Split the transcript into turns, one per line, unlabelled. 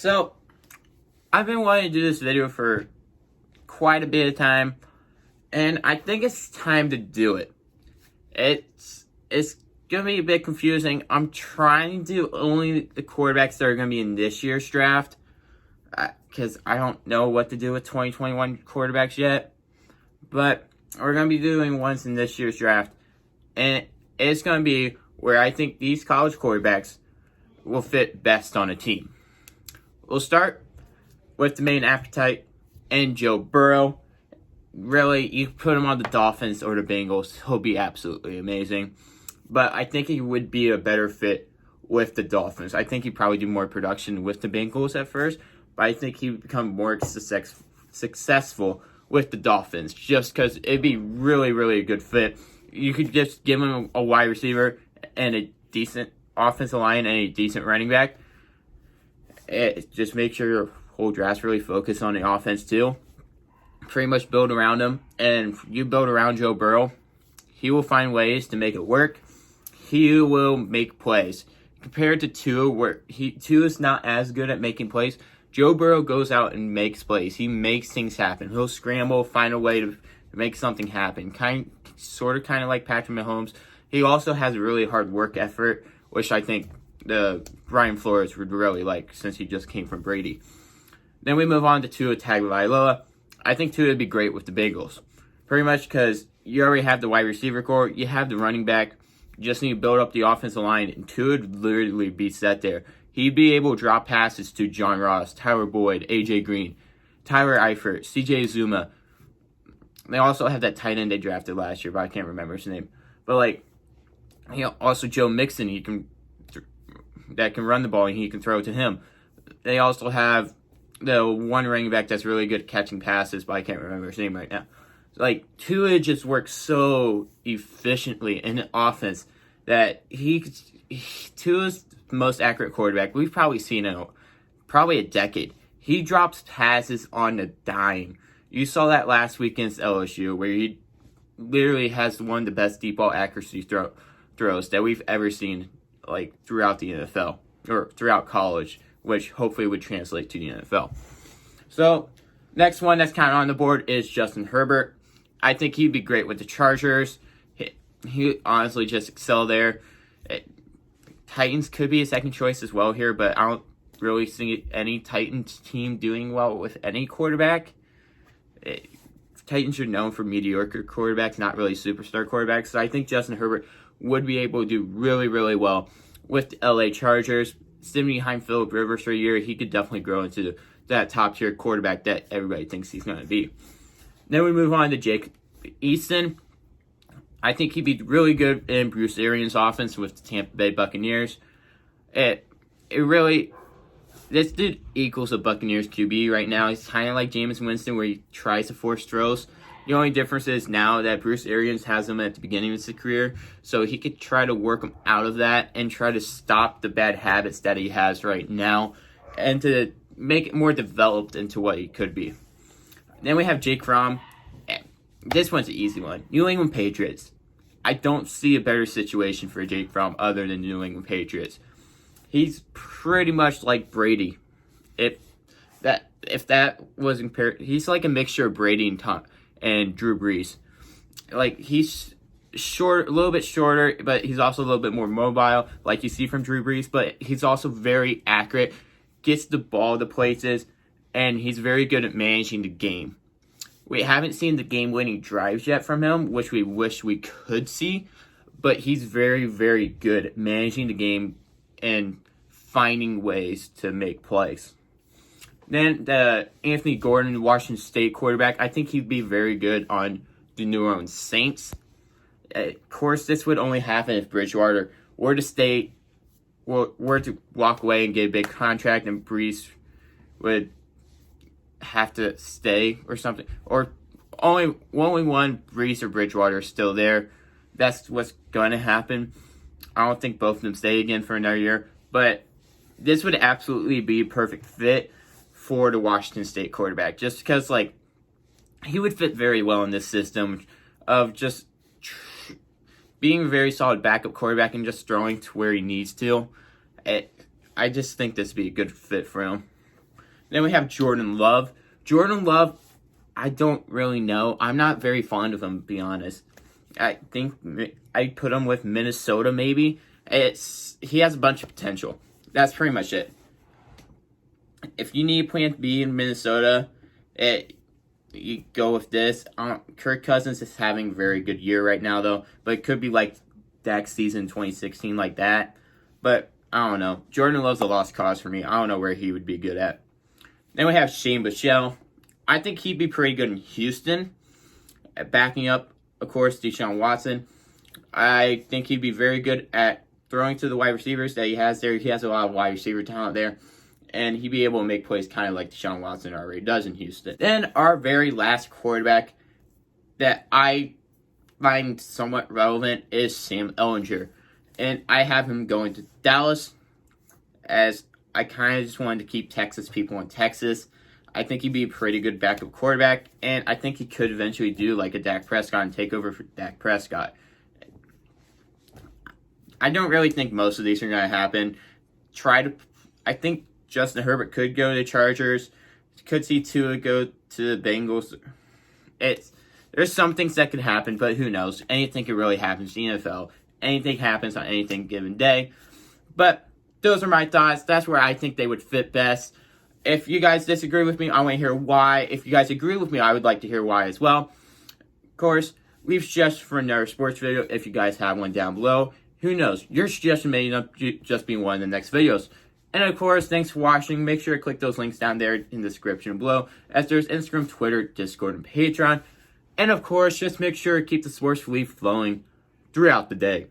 So, I've been wanting to do this video for quite a bit of time, and I think it's time to do it. It's gonna be a bit confusing. I'm trying to do only the quarterbacks that are gonna be in this year's draft, because I don't know what to do with 2021 quarterbacks yet. But we're gonna be doing ones in this year's draft, and it's gonna be where I think these college quarterbacks will fit best on a team. We'll start with the main appetite and Joe Burrow. Really, you put him on the Dolphins or the Bengals, he'll be absolutely amazing. But I think he would be a better fit with the Dolphins. I think he'd probably do more production with the Bengals at first, but I think he'd become more successful with the Dolphins just because it'd be really, really a good fit. You could just give him a wide receiver and a decent offensive line and a decent running back. Just make sure your whole draft's really focused on the offense too. Pretty much build around him, and you build around Joe Burrow, he will find ways to make it work. He will make plays. Compared to Tua, where Tua is not as good at making plays, Joe Burrow goes out and makes plays. He makes things happen. He'll scramble, find a way to make something happen. Kind of like Patrick Mahomes. He also has a really hard work effort, which I think the Brian Flores would really like since he just came from Brady. Then we move on to Tua Tagovailoa. I think Tua would be great with the Bengals. Pretty much because you already have the wide receiver core, you have the running back, you just need to build up the offensive line, and Tua would literally be set there. He'd be able to drop passes to John Ross, Tyler Boyd, AJ Green, Tyler Eifert, CJ Zuma. They also have that tight end they drafted last year, but I can't remember his name. But also Joe Mixon, that can run the ball and he can throw it to him. They also have the one running back that's really good at catching passes, but I can't remember his name right now. Tua just works so efficiently in an offense that Tua's the most accurate quarterback we've probably seen in probably a decade. He drops passes on the dime. You saw that last week against LSU, where he literally has one of the best deep ball accuracy throws that we've ever seen, throughout the NFL or throughout college, which hopefully would translate to the NFL. So, next one that's kind of on the board is Justin Herbert. I think he'd be great with the Chargers. He honestly just excel there. Titans could be a second choice as well here, but I don't really see any Titans team doing well with any quarterback. Titans are known for mediocre quarterbacks, not really superstar quarterbacks. So I think Justin Herbert would be able to do really, really well with the LA Chargers. Sitting behind Phillip Rivers for a year, he could definitely grow into that top-tier quarterback that everybody thinks he's going to be. Then we move on to Jake Easton. I think he'd be really good in Bruce Arians' offense with the Tampa Bay Buccaneers. This dude equals a Buccaneers QB right now. He's kind of like Jameis Winston, where he tries to force throws. The only difference is now that Bruce Arians has him at the beginning of his career, so he could try to work him out of that and try to stop the bad habits that he has right now and to make it more developed into what he could be. Then we have Jake Fromm. This one's an easy one. New England Patriots. I don't see a better situation for Jake Fromm other than New England Patriots. He's pretty much like Brady. If that wasn't he's like a mixture of Brady and Drew Brees. He's short, a little bit shorter, but he's also a little bit more mobile, like you see from Drew Brees, but he's also very accurate, gets the ball to places, and he's very good at managing the game. We haven't seen the game-winning drives yet from him, which we wish we could see, but he's very, very good at managing the game and finding ways to make plays. Then the Anthony Gordon, Washington State quarterback, I think he'd be very good on the New Orleans Saints. Of course, this would only happen if Bridgewater were to walk away and get a big contract, and Brees would have to stay or something. Or only one, Brees or Bridgewater, is still there. That's what's going to happen. I don't think both of them stay again for another year, but this would absolutely be a perfect fit for the Washington State quarterback, just because he would fit very well in this system of just being a very solid backup quarterback and just throwing to where he needs to. I just think this would be a good fit for him. Then we have Jordan Love. Jordan Love, I don't really know. I'm not very fond of him, to be honest. I think I'd put him with Minnesota, maybe. He has a bunch of potential. That's pretty much it. If you need plan B in Minnesota, you go with this. Kirk Cousins is having a very good year right now, though. But it could be like Dak's season 2016, like that. But I don't know. Jordan Love's a lost cause for me. I don't know where he would be good at. Then we have Shane Buechele. I think he'd be pretty good in Houston. Backing up, of course, Deshaun Watson. I think he'd be very good at throwing to the wide receivers that he has there. He has a lot of wide receiver talent there. And he'd be able to make plays kind of like Deshaun Watson already does in Houston. Then our very last quarterback that I find somewhat relevant is Sam Ehlinger. And I have him going to Dallas, as I kind of just wanted to keep Texas people in Texas. I think he'd be a pretty good backup quarterback, and I think he could eventually do like a Dak Prescott and take over for Dak Prescott. I don't really think most of these are going to happen. I think Justin Herbert could go to the Chargers. Could see Tua go to the Bengals. There's some things that could happen, but who knows? Anything could really happen in the NFL. Anything happens on anything given day. But those are my thoughts. That's where I think they would fit best. If you guys disagree with me, I want to hear why. If you guys agree with me, I would like to hear why as well. Of course, leave suggestions for another sports video if you guys have one down below. Who knows? Your suggestion may end up just being one of the next videos. And of course, thanks for watching. Make sure to click those links down there in the description below, as there's Instagram, Twitter, Discord, and Patreon. And of course, just make sure to keep the sports belief flowing throughout the day.